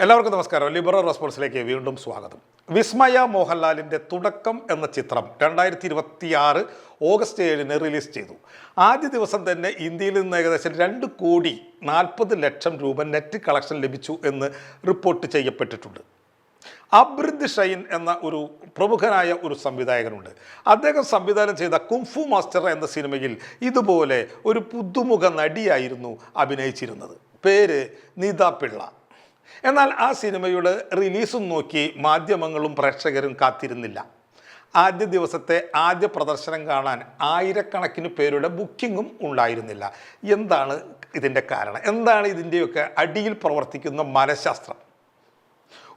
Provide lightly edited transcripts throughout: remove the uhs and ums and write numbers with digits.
എല്ലാവർക്കും നമസ്കാരം. ലിബറൽ റെസ്പോൺസിലേക്ക് വീണ്ടും സ്വാഗതം. വിസ്മയ മോഹൻലാലിൻ്റെ തുടക്കം എന്ന ചിത്രം 2026 ഓഗസ്റ്റ് 7 റിലീസ് ചെയ്തു. ആദ്യ ദിവസം തന്നെ ഇന്ത്യയിൽ നിന്ന് ഏകദേശം 2,40,00,000 രൂപ നെറ്റ് കളക്ഷൻ ലഭിച്ചു എന്ന് റിപ്പോർട്ട് ചെയ്യപ്പെട്ടിട്ടുണ്ട്. അബ്രിദ് ഷൈൻ എന്ന ഒരു പ്രമുഖനായ ഒരു സംവിധായകനുണ്ട്. അദ്ദേഹം സംവിധാനം ചെയ്ത കുംഫു മാസ്റ്റർ എന്ന സിനിമയിൽ ഇതുപോലെ ഒരു പുതുമുഖ നടിയായിരുന്നു അഭിനയിച്ചിരുന്നത്. പേര് നീത പിള്ള. എന്നാൽ ആ സിനിമയുടെ റിലീസും നോക്കി മാധ്യമങ്ങളും പ്രേക്ഷകരും കാത്തിരുന്നില്ല. ആദ്യ ദിവസത്തെ ആദ്യ പ്രദർശനം കാണാൻ ആയിരക്കണക്കിന് പേരുടെ ബുക്കിങ്ങും ഉണ്ടായിരുന്നില്ല. എന്താണ് ഇതിൻ്റെ കാരണം? എന്താണ് ഇതിൻ്റെയൊക്കെ അടിയിൽ പ്രവർത്തിക്കുന്ന മനഃശാസ്ത്രം?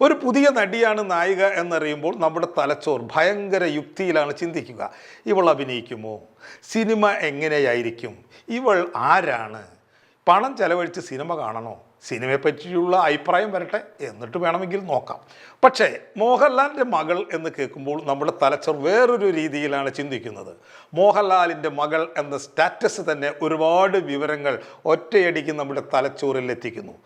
ഒരു പുതിയ നടിയാണ് നായിക എന്നറിയുമ്പോൾ നമ്മുടെ തലച്ചോർ ഭയങ്കര യുക്തിയിലാണ് ചിന്തിക്കുക. ഇവൾ അഭിനയിക്കുമോ? സിനിമ എങ്ങനെയായിരിക്കും? ഇവൾ ആരാണ്? പണം ചെലവഴിച്ച് സിനിമ കാണണോ? സിനിമയെ പറ്റിയുള്ള അഭിപ്രായം വരട്ടെ, എന്നിട്ട് വേണമെങ്കിൽ നോക്കാം. പക്ഷേ മോഹൻലാലിൻ്റെ മകൾ എന്ന് കേൾക്കുമ്പോൾ നമ്മുടെ തലച്ചോർ വേറൊരു രീതിയിലാണ് ചിന്തിക്കുന്നത്. മോഹൻലാലിൻ്റെ മകൾ എന്ന സ്റ്റാറ്റസ് തന്നെ ഒരുപാട് വിവരങ്ങൾ ഒറ്റയടിക്ക് നമ്മുടെ തലച്ചോറിൽ എത്തിക്കുന്നു.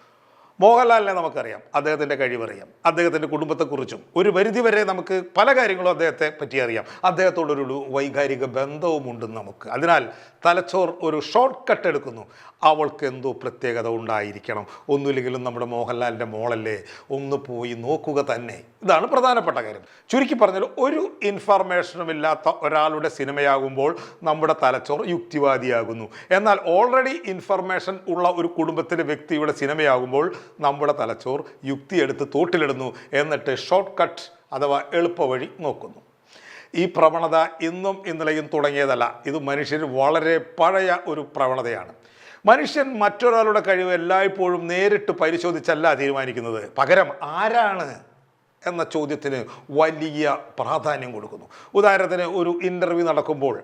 മോഹൻലാലിനെ നമുക്കറിയാം, അദ്ദേഹത്തിൻ്റെ കഴിവറിയാം, അദ്ദേഹത്തിൻ്റെ കുടുംബത്തെക്കുറിച്ചും ഒരു പരിധിവരെ നമുക്ക് പല കാര്യങ്ങളും അദ്ദേഹത്തെ പറ്റി അറിയാം. അദ്ദേഹത്തോടൊരു വൈകാരിക ബന്ധവുമുണ്ട് നമുക്ക്. അതിനാൽ തലച്ചോർ ഒരു ഷോർട്ട് കട്ട് എടുക്കുന്നു. അവൾക്ക് എന്തോ പ്രത്യേകത ഉണ്ടായിരിക്കണം, ഒന്നുമില്ലെങ്കിലും നമ്മുടെ മോഹൻലാലിൻ്റെ മോളല്ലേ, ഒന്ന് പോയി നോക്കുക തന്നെ. ഇതാണ് പ്രധാനപ്പെട്ട കാര്യം. ചുരുക്കി പറഞ്ഞാൽ ഒരു ഇൻഫർമേഷനും ഇല്ലാത്ത ഒരാളുടെ സിനിമയാകുമ്പോൾ നമ്മുടെ തലച്ചോർ യുക്തിവാദിയാകുന്നു. എന്നാൽ ഓൾറെഡി ഇൻഫർമേഷൻ ഉള്ള ഒരു കുടുംബത്തിലെ വ്യക്തിയുടെ സിനിമയാകുമ്പോൾ നമ്മുടെ തലച്ചോർ യുക്തിയെടുത്ത് തോട്ടിലിടുന്നു, എന്നിട്ട് ഷോർട്ട് കട്ട് അഥവാ എളുപ്പവഴി നോക്കുന്നു. ഈ പ്രവണത ഇന്നും ഇന്നലെയും തുടങ്ങിയതല്ല. ഇത് മനുഷ്യർ വളരെ പഴയ ഒരു പ്രവണതയാണ്. മനുഷ്യൻ മറ്റൊരാളുടെ കഴിവ് എല്ലായ്പ്പോഴും നേരിട്ട് പരിശോധിച്ചല്ല തീരുമാനിക്കുന്നത്. പകരം ആരാണ് എന്ന ചോദ്യത്തിന് വലിയ പ്രാധാന്യം കൊടുക്കുന്നു. ഉദാഹരണത്തിന് ഒരു ഇൻ്റർവ്യൂ നടക്കുമ്പോൾ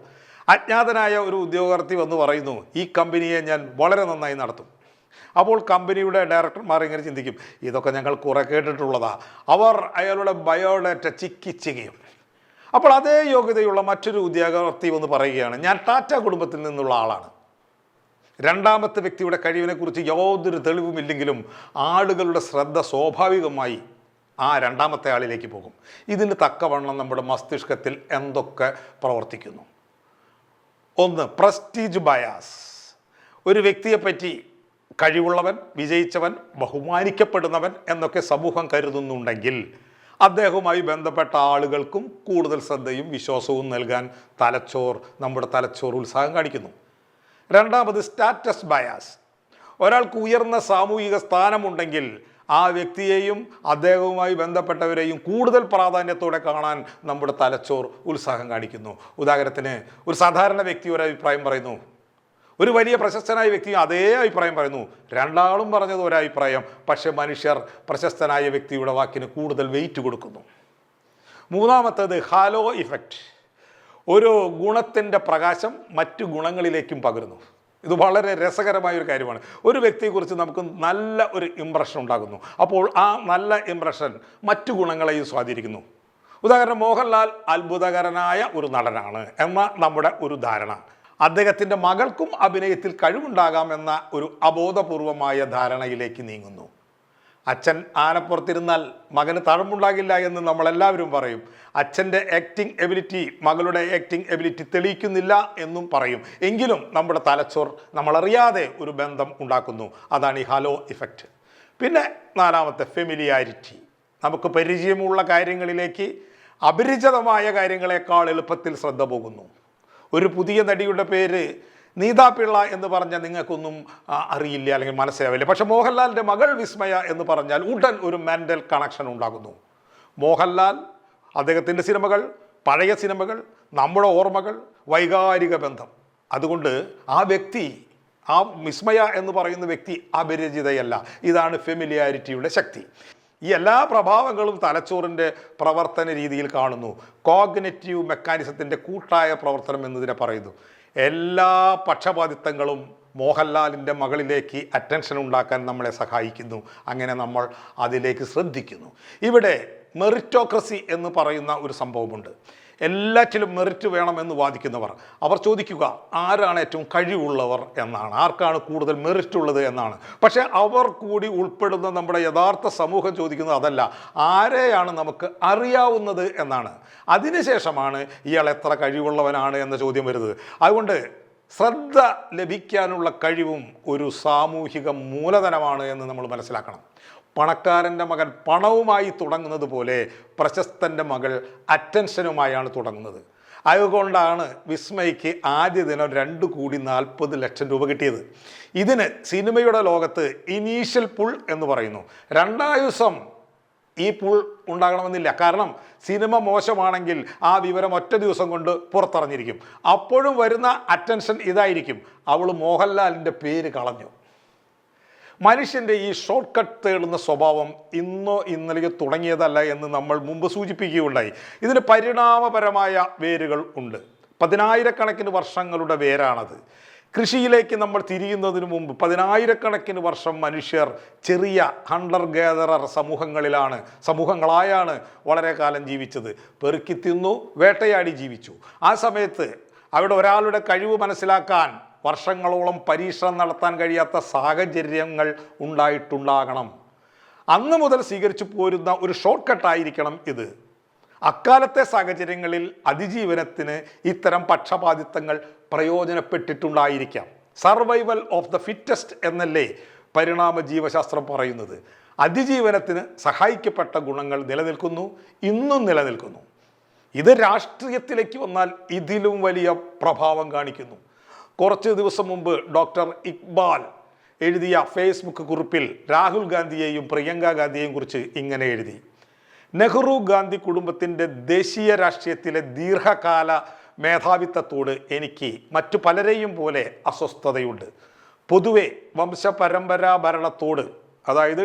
അജ്ഞാതനായ ഒരു ഉദ്യോഗാർത്ഥി വന്ന് പറയുന്നു, ഈ കമ്പനിയെ ഞാൻ വളരെ നന്നായി നടത്തും. അപ്പോൾ കമ്പനിയുടെ ഡയറക്ടർമാർ ഇങ്ങനെ ചിന്തിക്കും, ഇതൊക്കെ ഞങ്ങൾ കുറെ കേട്ടിട്ടുള്ളതാണ്. അവർ അയാളുടെ ബയോഡാറ്റ ചിക്കിച്ചുകയും. അപ്പോൾ അതേ യോഗ്യതയുള്ള മറ്റൊരു ഉദ്യോഗാർത്ഥി വന്ന് പറയുകയാണ്, ഞാൻ ടാറ്റ കുടുംബത്തിൽ നിന്നുള്ള ആളാണ്. രണ്ടാമത്തെ വ്യക്തിയുടെ കഴിവിനെക്കുറിച്ച് യാതൊരു തെളിവുമില്ലെങ്കിലും ആളുകളുടെ ശ്രദ്ധ സ്വാഭാവികമായി ആ രണ്ടാമത്തെ ആളിലേക്ക് പോകും. ഇതിന് തക്കവണ്ണം നമ്മുടെ മസ്തിഷ്കത്തിൽ എന്തൊക്കെ പ്രവർത്തിക്കുന്നു? ഒന്ന്, പ്രസ്റ്റീജ് ബയാസ്. ഒരു വ്യക്തിയെപ്പറ്റി കഴിവുള്ളവൻ, വിജയിച്ചവൻ, ബഹുമാനിക്കപ്പെടുന്നവൻ എന്നൊക്കെ സമൂഹം കരുതുന്നുണ്ടെങ്കിൽ അദ്ദേഹവുമായി ബന്ധപ്പെട്ട ആളുകൾക്കും കൂടുതൽ ശ്രദ്ധയും വിശ്വാസവും നൽകാൻ നമ്മുടെ തലച്ചോർ ഉത്സാഹം കാണിക്കുന്നു. രണ്ടാമത്, സ്റ്റാറ്റസ് ബയാസ്. ഒരാൾക്ക് ഉയർന്ന സാമൂഹിക സ്ഥാനമുണ്ടെങ്കിൽ ആ വ്യക്തിയെയും അദ്ദേഹവുമായി ബന്ധപ്പെട്ടവരെയും കൂടുതൽ പ്രാധാന്യത്തോടെ കാണാൻ നമ്മുടെ തലച്ചോർ ഉത്സാഹം കാണിക്കുന്നു. ഉദാഹരണത്തിന്, ഒരു സാധാരണ വ്യക്തി ഒരു അഭിപ്രായം പറയുന്നു, ഒരു വലിയ പ്രശസ്തനായ വ്യക്തി അതേ അഭിപ്രായം പറയുന്നു. രണ്ടാളും പറഞ്ഞത് ഒരഭിപ്രായം, പക്ഷെ മനുഷ്യർ പ്രശസ്തനായ വ്യക്തിയുടെ വാക്കിന് കൂടുതൽ വെയിറ്റ് കൊടുക്കുന്നു. മൂന്നാമത്തേത്, ഹാലോ ഇഫക്റ്റ്. ഒരു ഗുണത്തിൻ്റെ പ്രകാശം മറ്റു ഗുണങ്ങളിലേക്കും പകരുന്നു. ഇത് വളരെ രസകരമായൊരു കാര്യമാണ്. ഒരു വ്യക്തിയെക്കുറിച്ച് നമുക്ക് നല്ല ഒരു ഇംപ്രഷൻ ഉണ്ടാകുന്നു. അപ്പോൾ ആ നല്ല ഇംപ്രഷൻ മറ്റു ഗുണങ്ങളെയും സ്വാധീനിക്കുന്നു. ഉദാഹരണം, മോഹൻലാൽ അത്ഭുതകരനായ ഒരു നടനാണ് എന്ന നമ്മുടെ ഒരു ധാരണ അദ്ദേഹത്തിൻ്റെ മകൾക്കും അഭിനയത്തിൽ കഴിവുണ്ടാകാമെന്ന ഒരു അബോധപൂർവമായ ധാരണയിലേക്ക് നീങ്ങുന്നു. അച്ഛൻ ആനപ്പുറത്തിരുന്നാൽ മകന് തഴമ്പുണ്ടാകില്ല എന്ന് നമ്മളെല്ലാവരും പറയും. അച്ഛൻ്റെ ആക്ടിങ് എബിലിറ്റി മകളുടെ ആക്ടിങ് എബിലിറ്റി തെളിയിക്കുന്നില്ല എന്നും പറയും. എങ്കിലും നമ്മുടെ തലച്ചോർ നമ്മളറിയാതെ ഒരു ബന്ധം ഉണ്ടാക്കുന്നു. അതാണ് ഈ ഹാലോ ഇഫക്റ്റ്. പിന്നെ നാലാമത്തെ, ഫെമിലിയാരിറ്റി. നമുക്ക് പരിചയമുള്ള കാര്യങ്ങളിലേക്ക് അപരിചിതമായ കാര്യങ്ങളെക്കാൾ എളുപ്പത്തിൽ ശ്രദ്ധ പോകുന്നു. ഒരു പുതിയ നടിയുടെ പേര് നീത പിള്ള എന്ന് പറഞ്ഞാൽ നിങ്ങൾക്കൊന്നും അറിയില്ല, അല്ലെങ്കിൽ മനസ്സിലാവില്ല. പക്ഷെ മോഹൻലാലിൻ്റെ മകൾ വിസ്മയ എന്ന് പറഞ്ഞാൽ ഉടൻ ഒരു മെൻ്റൽ കണക്ഷൻ ഉണ്ടാകുന്നു. മോഹൻലാൽ, അദ്ദേഹത്തിൻ്റെ സിനിമകൾ, പഴയ സിനിമകൾ, നമ്മുടെ ഓർമ്മകൾ, വൈകാരിക ബന്ധം. അതുകൊണ്ട് ആ വ്യക്തി, ആ വിസ്മയ എന്ന് പറയുന്ന വ്യക്തി അപരിചിതയല്ല. ഇതാണ് ഫെമിലിയാരിറ്റിയുടെ ശക്തി. ഈ എല്ലാ പ്രഭാവങ്ങളും തലച്ചോറിൻ്റെ പ്രവർത്തന രീതിയിൽ കാണുന്നു. കോഗ്നിറ്റീവ് മെക്കാനിസത്തിൻ്റെ കൂട്ടായ പ്രവർത്തനം എന്നതിനെ പറയുന്നു. എല്ലാ പക്ഷപാതിത്വങ്ങളും മോഹൻലാലിൻ്റെ മകളിലേക്ക് അറ്റൻഷൻ ഉണ്ടാക്കാൻ നമ്മളെ സഹായിക്കുന്നു. അങ്ങനെ നമ്മൾ അതിലേക്ക് ശ്രദ്ധിക്കുന്നു. ഇവിടെ മെറിറ്റോക്രസി എന്ന് പറയുന്ന ഒരു സംഭവമുണ്ട്. എല്ലാറ്റിലും മെറിറ്റ് വേണമെന്ന് വാദിക്കുന്നവർ, അവർ ചോദിക്കുക ആരാണ് ഏറ്റവും കഴിവുള്ളവർ എന്നാണ്, ആർക്കാണ് കൂടുതൽ മെറിറ്റ് ഉള്ളത് എന്നാണ്. പക്ഷേ അവർ കൂടി ഉൾപ്പെടുന്ന നമ്മുടെ യഥാർത്ഥ സമൂഹം ചോദിക്കുന്നത് അതല്ല, ആരെയാണ് നമുക്ക് അറിയാവുന്നത് എന്നാണ്. അതിനുശേഷമാണ് ഇയാൾ എത്ര കഴിവുള്ളവനാണ് എന്ന ചോദ്യം വരുന്നത്. അതുകൊണ്ട് ശ്രദ്ധ ലഭിക്കാനുള്ള കഴിവും ഒരു സാമൂഹിക മൂലധനമാണ് എന്ന് നമ്മൾ മനസ്സിലാക്കണം. പണക്കാരൻ്റെ മകൻ പണവുമായി തുടങ്ങുന്നത് പോലെ പ്രശസ്തൻ്റെ മകൾ അറ്റൻഷനുമായാണ് തുടങ്ങുന്നത്. അതുകൊണ്ടാണ് വിസ്മയ്ക്ക് ആദ്യ ദിനം 2,40,00,000 രൂപ കിട്ടിയത്. ഇതിന് സിനിമയുടെ ലോകത്ത് ഇനീഷ്യൽ പുൾ എന്ന് പറയുന്നു. 2 ദിവസം ഈ പുൾ ഉണ്ടാകണമെന്നില്ല. കാരണം സിനിമ മോശമാണെങ്കിൽ ആ വിവരം ഒറ്റ ദിവസം കൊണ്ട് പുറത്തറിഞ്ഞിരിക്കും. അപ്പോഴും വരുന്ന അറ്റൻഷൻ ഇതായിരിക്കും, അവൾ മോഹൻലാലിൻ്റെ പേര് കളഞ്ഞു. മനുഷ്യൻ്റെ ഈ ഷോർട്ട് കട്ട് തേടുന്ന സ്വഭാവം ഇന്നോ ഇന്നലെയോ തുടങ്ങിയതല്ല എന്ന് നമ്മൾ മുമ്പ് സൂചിപ്പിക്കുകയുണ്ടായി. ഇതിന് പരിണാമപരമായ വേരുകൾ ഉണ്ട്. 10,000-കണക്കിന് വർഷങ്ങളുടെ വേരാണത്. കൃഷിയിലേക്ക് നമ്മൾ തിരിയുന്നതിന് മുമ്പ് 10,000-കണക്കിന് വർഷം മനുഷ്യർ ചെറിയ ഹണ്ടർ ഗേദറർ സമൂഹങ്ങളായാണ് വളരെ കാലം ജീവിച്ചത്. പെറുക്കി തിന്നു, വേട്ടയാടി ജീവിച്ചു. ആ സമയത്ത് അവിടെ ഒരാളുടെ കഴിവ് മനസ്സിലാക്കാൻ വർഷങ്ങളോളം പരീക്ഷണം നടത്താൻ കഴിയാത്ത സാഹചര്യങ്ങൾ ഉണ്ടായിട്ടുണ്ടാകണം. അന്ന് മുതൽ സ്വീകരിച്ചു പോരുന്ന ഒരു ഷോർട്ട് കട്ടായിരിക്കണം ഇത്. അക്കാലത്തെ സാഹചര്യങ്ങളിൽ അതിജീവനത്തിന് ഇത്തരം പക്ഷപാതിത്വങ്ങൾ പ്രയോജനപ്പെട്ടിട്ടുണ്ടായിരിക്കാം. സർവൈവൽ ഓഫ് ദ ഫിറ്റസ്റ്റ് എന്നല്ലേ പരിണാമ ജീവശാസ്ത്രം പറയുന്നത്. അതിജീവനത്തിന് സഹായിക്കപ്പെട്ട ഗുണങ്ങൾ നിലനിൽക്കുന്നു, ഇന്നും നിലനിൽക്കുന്നു. ഇത് രാഷ്ട്രീയത്തിലേക്ക് വന്നാൽ ഇതിലും വലിയ പ്രഭാവം കാണിക്കുന്നു. കുറച്ച് ദിവസം മുമ്പ് ഡോക്ടർ ഇക്ബാൽ എഴുതിയ ഫേസ്ബുക്ക് കുറിപ്പിൽ രാഹുൽ ഗാന്ധിയെയും പ്രിയങ്ക ഗാന്ധിയെയും കുറിച്ച് ഇങ്ങനെ എഴുതി: നെഹ്റു ഗാന്ധി കുടുംബത്തിൻ്റെ ദേശീയ രാഷ്ട്രീയത്തിലെ ദീർഘകാല മേധാവിത്വത്തോട് എനിക്ക് മറ്റു പലരെയും പോലെ അസ്വസ്ഥതയുണ്ട്. പൊതുവെ വംശപരമ്പരാ ഭരണത്തോട്, അതായത്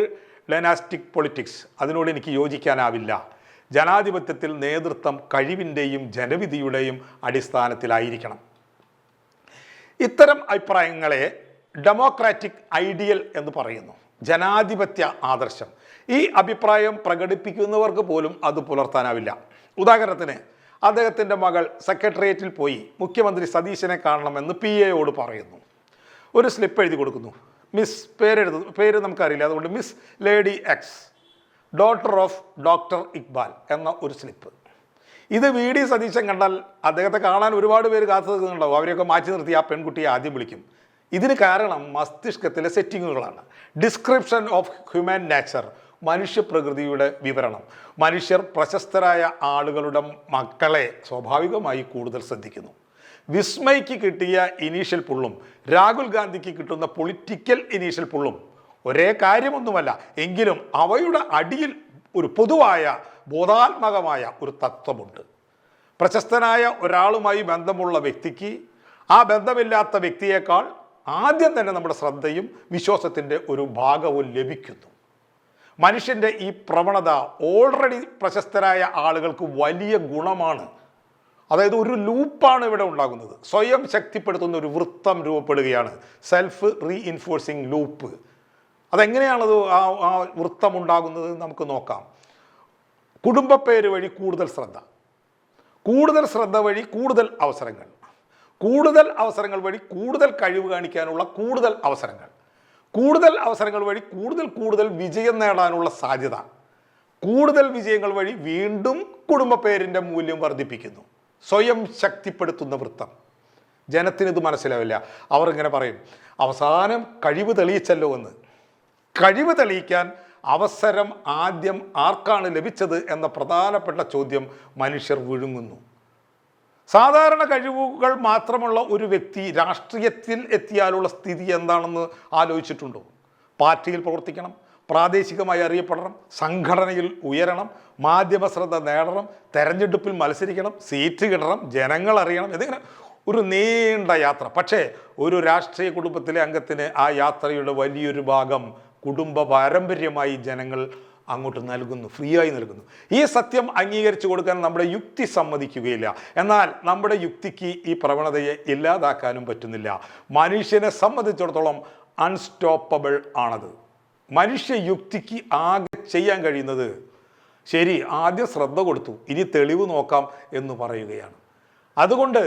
ഡൈനാസ്റ്റിക് പൊളിറ്റിക്സ്, അതിനോട് എനിക്ക് യോജിക്കാനാവില്ല. ജനാധിപത്യത്തിൽ നേതൃത്വം കഴിവിൻ്റെയും ജനവിധിയുടെയും അടിസ്ഥാനത്തിലായിരിക്കണം. ഇത്തരം അഭിപ്രായങ്ങളെ ഡെമോക്രാറ്റിക് ഐഡിയൽ എന്ന് പറയുന്നു, ജനാധിപത്യ ആദർശം. ഈ അഭിപ്രായം പ്രകടിപ്പിക്കുന്നവർക്ക് പോലും അത് പുലർത്താനാവില്ല. ഉദാഹരണത്തിന്, അദ്ദേഹത്തിൻ്റെ മകൾ സെക്രട്ടേറിയറ്റിൽ പോയി മുഖ്യമന്ത്രി സതീശനെ കാണണമെന്ന് PA പറയുന്നു. ഒരു സ്ലിപ്പ് എഴുതി കൊടുക്കുന്നു. മിസ് പേര് നമുക്കറിയില്ല, അതുകൊണ്ട് miss lady X, daughter of doctor Iqbal എന്ന ഒരു സ്ലിപ്പ്. ഇത് VD സതീശൻ കണ്ടാൽ അദ്ദേഹത്തെ കാണാൻ ഒരുപാട് പേര് കാത്തു നിൽക്കുന്നുണ്ടാവും. അവരെയൊക്കെ മാറ്റി നിർത്തി ആ പെൺകുട്ടിയെ ആദ്യം വിളിക്കും. ഇതിന് കാരണം മസ്തിഷ്കത്തിലെ സെറ്റിങ്ങുകളാണ്. ഡിസ്ക്രിപ്ഷൻ ഓഫ് ഹ്യൂമൻ നേച്ചർ, മനുഷ്യപ്രകൃതിയുടെ വിവരണം. മനുഷ്യർ പ്രശസ്തരായ ആളുകളുടെ മക്കളെ സ്വാഭാവികമായി കൂടുതൽ ശ്രദ്ധിക്കുന്നു. വിസ്മയ്ക്ക് കിട്ടിയ ഇനീഷ്യൽ പുള്ളും രാഹുൽ ഗാന്ധിക്ക് കിട്ടുന്ന പൊളിറ്റിക്കൽ ഇനീഷ്യൽ പുള്ളും ഒരേ കാര്യമൊന്നുമല്ല. എങ്കിലും അവയുടെ അടിയിൽ ഒരു പൊതുവായ ബോധാത്മകമായ ഒരു തത്വമുണ്ട്. പ്രശസ്തനായ ഒരാളുമായി ബന്ധമുള്ള വ്യക്തിക്ക് ആ ബന്ധമില്ലാത്ത വ്യക്തിയേക്കാൾ ആദ്യം തന്നെ നമ്മുടെ ശ്രദ്ധയും വിശ്വാസത്തിൻ്റെ ഒരു ഭാഗവും ലഭിക്കുന്നു. മനുഷ്യൻ്റെ ഈ പ്രവണത ഓൾറെഡി പ്രശസ്തരായ ആളുകൾക്ക് വലിയ ഗുണമാണ്. അതായത് ഒരു ലൂപ്പാണ് ഇവിടെ ഉണ്ടാകുന്നത്. സ്വയം ശക്തിപ്പെടുത്തുന്ന ഒരു വൃത്തം രൂപപ്പെടുകയാണ്, സെൽഫ് റീഇൻഫോഴ്സിങ് ലൂപ്പ്. അതെങ്ങനെയാണത് ആ വൃത്തം ഉണ്ടാകുന്നത് നമുക്ക് നോക്കാം. കുടുംബപ്പേര് വഴി കൂടുതൽ ശ്രദ്ധ, കൂടുതൽ ശ്രദ്ധ വഴി കൂടുതൽ അവസരങ്ങൾ, കൂടുതൽ അവസരങ്ങൾ വഴി കൂടുതൽ കഴിവ് കാണിക്കാനുള്ള കൂടുതൽ അവസരങ്ങൾ, കൂടുതൽ അവസരങ്ങൾ വഴി കൂടുതൽ വിജയം നേടാനുള്ള സാധ്യത, കൂടുതൽ വിജയങ്ങൾ വഴി വീണ്ടും കുടുംബപ്പേരിൻ്റെ മൂല്യം വർദ്ധിപ്പിക്കുന്നു. സ്വയം ശക്തിപ്പെടുത്തുന്ന വൃത്തം. ജനത്തിനിത് മനസ്സിലാവില്ല. അവർ ഇങ്ങനെ പറയും, അവസാനം കഴിവ് തെളിയിച്ചല്ലോ എന്ന്. കഴിവ് തെളിയിക്കാൻ അവസരം ആദ്യം ആർക്കാണ് ലഭിച്ചത് എന്ന പ്രധാനപ്പെട്ട ചോദ്യം മനുഷ്യർ വിഴുങ്ങുന്നു. സാധാരണ കഴിവുകൾ മാത്രമുള്ള ഒരു വ്യക്തി രാഷ്ട്രീയത്തിൽ എത്തിയാലുള്ള സ്ഥിതി എന്താണെന്ന് ആലോചിച്ചിട്ടുണ്ടോ? പാർട്ടിയിൽ പ്രവർത്തിക്കണം, പ്രാദേശികമായി അറിയപ്പെടണം, സംഘടനയിൽ ഉയരണം, മാധ്യമ ശ്രദ്ധ നേടണം, തെരഞ്ഞെടുപ്പിൽ മത്സരിക്കണം, സീറ്റ് കിട്ടണം, ജനങ്ങൾ അറിയണം, ഇതിങ്ങനെ ഒരു നീണ്ട യാത്ര. പക്ഷേ ഒരു രാഷ്ട്രീയ കുടുംബത്തിലെ അംഗത്തിന് ആ യാത്രയുടെ വലിയൊരു ഭാഗം കുടുംബ പാരമ്പര്യമായി ജനങ്ങൾ അങ്ങോട്ട് നൽകുന്നു, ഫ്രീ ആയി നൽകുന്നു. ഈ സത്യം അംഗീകരിച്ചു കൊടുക്കാൻ നമ്മുടെ യുക്തി സമ്മതിക്കുകയില്ല. എന്നാൽ നമ്മുടെ യുക്തിക്ക് ഈ പ്രവണതയെ ഇല്ലാതാക്കാനും പറ്റുന്നില്ല. മനുഷ്യനെ സംബന്ധിച്ചിടത്തോളം അൺസ്റ്റോപ്പബിൾ ആണത്. മനുഷ്യ യുക്തിക്ക് ആകെ ചെയ്യാൻ കഴിയുന്നത് ശരി, ആദ്യം ശ്രദ്ധ കൊടുത്തു, ഇനി തെളിവ് നോക്കാം എന്ന് പറയുകയാണ്. അതുകൊണ്ട്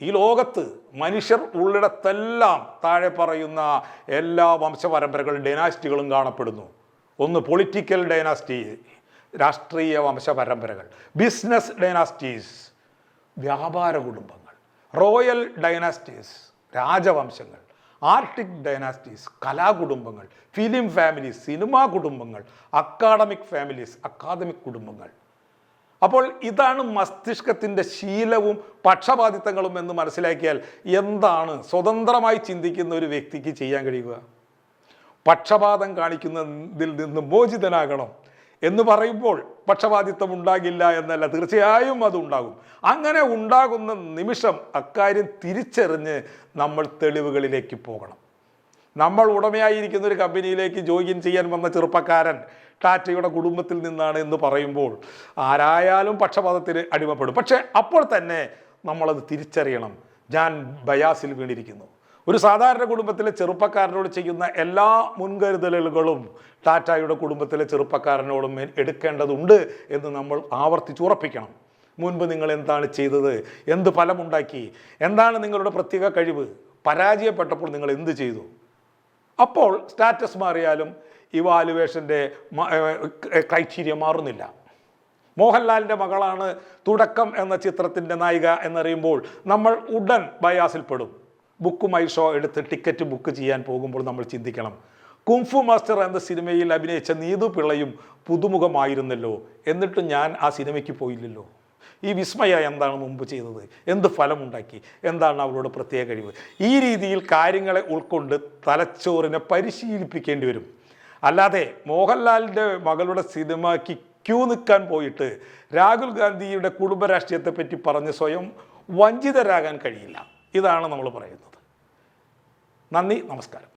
ഈ ലോകത്ത് മനുഷ്യർ ഉള്ളിടത്തെല്ലാം താഴെ പറയുന്ന എല്ലാ വംശപരമ്പരകളും ഡൈനാസ്റ്റികളും കാണപ്പെടുന്നു. ഒന്ന് പൊളിറ്റിക്കൽ ഡൈനാസ്റ്റി, രാഷ്ട്രീയ വംശപരമ്പരകൾ; ബിസിനസ് ഡൈനാസ്റ്റീസ്, വ്യാപാര കുടുംബങ്ങൾ; റോയൽ ഡൈനാസ്റ്റീസ്, രാജവംശങ്ങൾ; ആർട്ടിക് ഡൈനാസ്റ്റീസ്, കലാകുടുംബങ്ങൾ; ഫിലിം ഫാമിലീസ്, സിനിമാ കുടുംബങ്ങൾ; അക്കാഡമിക് ഫാമിലീസ്, അക്കാദമിക് കുടുംബങ്ങൾ. അപ്പോൾ ഇതാണ് മസ്തിഷ്കത്തിൻ്റെ ശീലവും പക്ഷപാതിത്വങ്ങളും എന്ന് മനസ്സിലാക്കിയാൽ എന്താണ് സ്വതന്ത്രമായി ചിന്തിക്കുന്ന ഒരു വ്യക്തിക്ക് ചെയ്യാൻ കഴിയുക? പക്ഷപാതം കാണിക്കുന്നതിൽ നിന്ന് മോചിതനാകണം എന്ന് പറയുമ്പോൾ പക്ഷപാതിത്വം ഉണ്ടാകില്ല എന്നല്ല, തീർച്ചയായും അതുണ്ടാകും. അങ്ങനെ ഉണ്ടാകുന്ന നിമിഷം അക്കാര്യം തിരിച്ചറിഞ്ഞ് നമ്മൾ തെളിവുകളിലേക്ക് പോകണം. നമ്മൾ ഉടമയായിരിക്കുന്ന ഒരു കമ്പനിയിലേക്ക് ജോയിൻ ചെയ്യാൻ വന്ന ചെറുപ്പക്കാരൻ ടാറ്റയുടെ കുടുംബത്തിൽ നിന്നാണ് എന്ന് പറയുമ്പോൾ ആരായാലും പക്ഷപാതത്തിന് അടിമപ്പെടും. പക്ഷേ അപ്പോൾ തന്നെ നമ്മളത് തിരിച്ചറിയണം, ഞാൻ ബയാസിൽ വീണിരിക്കുന്നു. ഒരു സാധാരണ കുടുംബത്തിലെ ചെറുപ്പക്കാരനോട് ചെയ്യുന്ന എല്ലാ മുൻകരുതലുകളും ടാറ്റയുടെ കുടുംബത്തിലെ ചെറുപ്പക്കാരനോടും എടുക്കേണ്ടതുണ്ട് എന്ന് നമ്മൾ ആവർത്തിച്ചുറപ്പിക്കണം. മുൻപ് നിങ്ങൾ എന്താണ് ചെയ്തത്? എന്ത് ഫലമുണ്ടാക്കി? എന്താണ് നിങ്ങളുടെ പ്രത്യേക കഴിവ്? പരാജയപ്പെട്ടപ്പോൾ നിങ്ങൾ എന്ത് ചെയ്തു? അപ്പോൾ സ്റ്റാറ്റസ് മാറിയാലും ഇവാലുവേഷൻ്റെ ക്രൈറ്റീരിയ മാറുന്നില്ല. മോഹൻലാലിൻ്റെ മകളാണ് തുടക്കം എന്ന ചിത്രത്തിൻ്റെ നായിക എന്നറിയുമ്പോൾ നമ്മൾ ഉടൻ ബയാസിൽപ്പെടും. ബുക്ക് മൈ ഷോ എടുത്ത് ടിക്കറ്റ് ബുക്ക് ചെയ്യാൻ പോകുമ്പോൾ നമ്മൾ ചിന്തിക്കണം, കുംഫു മാസ്റ്റർ എന്ന സിനിമയിൽ അഭിനയിച്ച നീതു പിള്ളയും പുതുമുഖമായിരുന്നല്ലോ, എന്നിട്ട് ഞാൻ ആ സിനിമയ്ക്ക് പോയില്ലല്ലോ. ഈ വിസ്മയ എന്താണ് മുമ്പ് ചെയ്തത്? എന്ത് ഫലമുണ്ടാക്കി? എന്താണ് അവളുടെ പ്രത്യേക കഴിവ്? ഈ രീതിയിൽ കാര്യങ്ങളെ ഉൾക്കൊണ്ട് തലച്ചോറിനെ പരിശീലിപ്പിക്കേണ്ടി വരും. അല്ലാതെ മോഹൻലാലിൻ്റെ മകളുടെ സിനിമയ്ക്ക് ക്യൂ നിൽക്കാൻ പോയിട്ട് രാഹുൽ ഗാന്ധിയുടെ കുടുംബ രാഷ്ട്രീയത്തെപ്പറ്റി പറഞ്ഞ് സ്വയം വഞ്ചിതരാകാൻ കഴിയില്ല. ഇതാണ് നമ്മൾ പറയുന്നത്. നന്ദി, നമസ്കാരം.